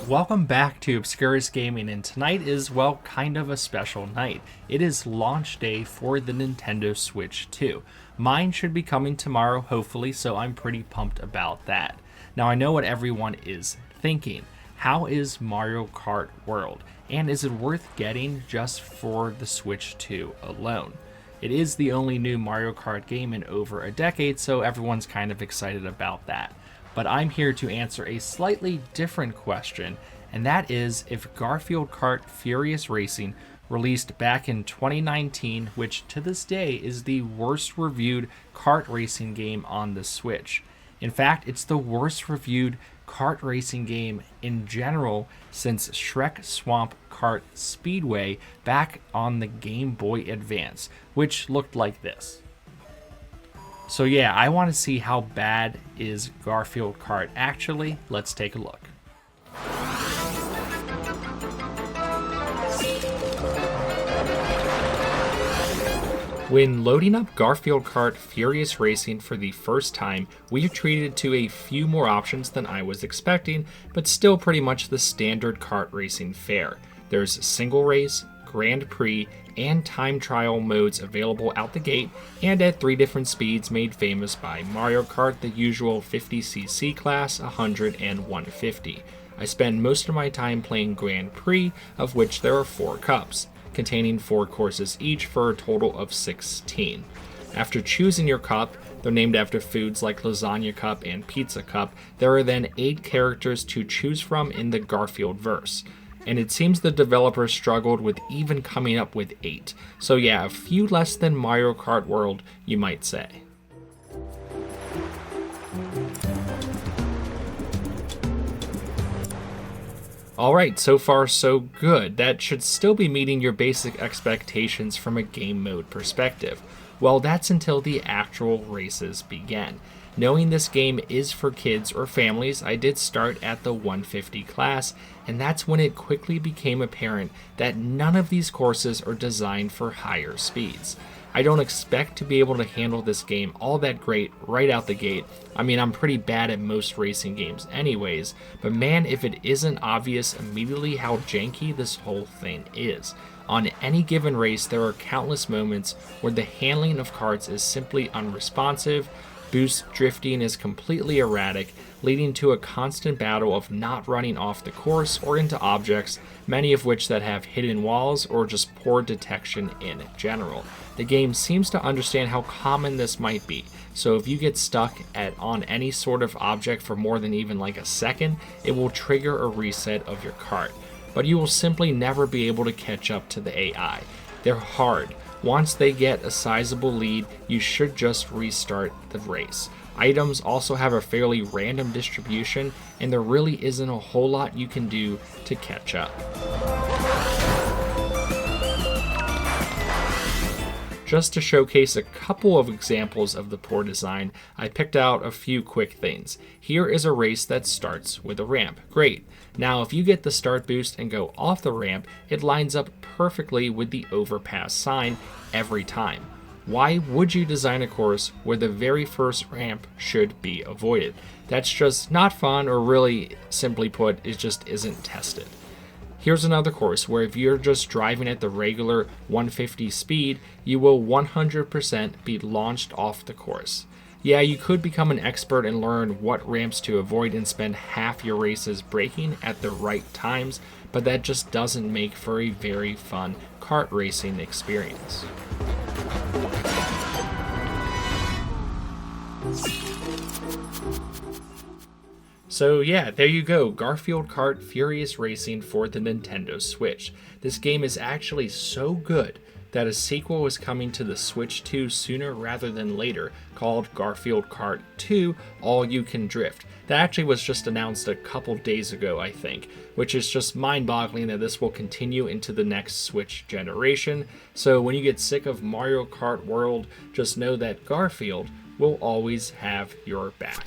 Welcome back to Obscurus Gaming, and tonight is, well, kind of a special night. It is launch day for the Nintendo Switch 2. Mine should be coming tomorrow, hopefully, so I'm pretty pumped about that. Now, I know what everyone is thinking. How is Mario Kart World? And is it worth getting just for the Switch 2 alone? It is the only new Mario Kart game in over a decade, so everyone's kind of excited about that. But I'm here to answer a slightly different question, and that is if Garfield Kart Furious Racing, released back in 2019, which to this day is the worst reviewed kart racing game on the Switch. In fact, it's the worst reviewed kart racing game in general since Shrek Swamp Kart Speedway back on the Game Boy Advance, which looked like this. So yeah, I want to see how bad is Garfield Kart actually. Let's take a look. When loading up Garfield Kart Furious Racing for the first time, we are treated to a few more options than I was expecting, but still pretty much the standard kart racing fare. There's single race, Grand Prix, and time trial modes available out the gate, and at 3 different speeds made famous by Mario Kart, the usual 50cc class, 100, and 150. I spend most of my time playing Grand Prix, of which there are 4 cups, containing 4 courses each for a total of 16. After choosing your cup, they're named after foods like Lasagna Cup and Pizza Cup, there are then 8 characters to choose from in the Garfield verse. And it seems the developers struggled with even coming up with 8. So yeah, a few less than Mario Kart World, you might say. Alright, so far so good. That should still be meeting your basic expectations from a game mode perspective. Well, that's until the actual races begin. Knowing this game is for kids or families, I did start at the 150 class, and that's when it quickly became apparent that none of these courses are designed for higher speeds. I don't expect to be able to handle this game all that great right out the gate. I mean, I'm pretty bad at most racing games anyways, but man, if it isn't obvious immediately how janky this whole thing is. On any given race, there are countless moments where the handling of karts is simply unresponsive, boost drifting is completely erratic, leading to a constant battle of not running off the course or into objects, many of which that have hidden walls or just poor detection in general. The game seems to understand how common this might be, so if you get stuck on any sort of object for more than even like a second, it will trigger a reset of your kart. But you will simply never be able to catch up to the AI. They're hard. Once they get a sizable lead, you should just restart the race. Items also have a fairly random distribution, and there really isn't a whole lot you can do to catch up. Just to showcase a couple of examples of the poor design, I picked out a few quick things. Here is a race that starts with a ramp. Great. Now if you get the start boost and go off the ramp, it lines up perfectly with the overpass sign every time. Why would you design a course where the very first ramp should be avoided? That's just not fun, or really, simply put, it just isn't tested. Here's another course where if you're just driving at the regular 150 speed, you will 100% be launched off the course. Yeah, you could become an expert and learn what ramps to avoid and spend half your races braking at the right times, but that just doesn't make for a very fun kart racing experience. So yeah, there you go, Garfield Kart Furious Racing for the Nintendo Switch. This game is actually so good that a sequel is coming to the Switch 2 sooner rather than later, called Garfield Kart 2 All You Can Drift. That actually was just announced a couple days ago, I think, which is just mind-boggling that this will continue into the next Switch generation. So when you get sick of Mario Kart World, just know that Garfield will always have your back.